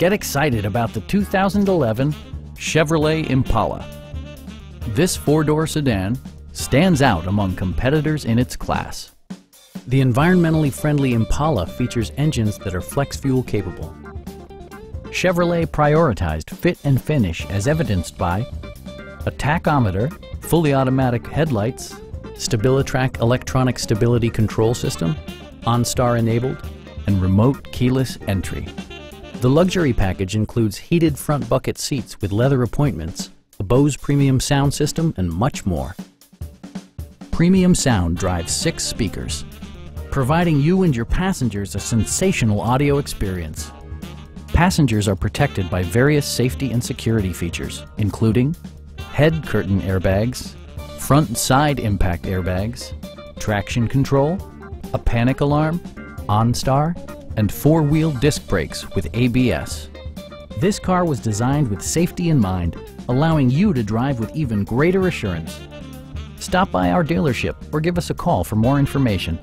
Get excited about the 2011 Chevrolet Impala. This four-door sedan stands out among competitors in its class. The environmentally friendly Impala features engines that are flex fuel capable. Chevrolet prioritized fit and finish as evidenced by a tachometer, fully automatic headlights, StabiliTrak electronic stability control system, OnStar enabled, and remote keyless entry. The luxury package includes heated front bucket seats with leather appointments, a Bose premium sound system, and much more. Premium sound drives 6 speakers, providing you and your passengers a sensational audio experience. Passengers are protected by various safety and security features, including head curtain airbags, front and side impact airbags, traction control, a panic alarm, OnStar, and 4-wheel disc brakes with ABS. This car was designed with safety in mind, allowing you to drive with even greater assurance. Stop by our dealership or give us a call for more information.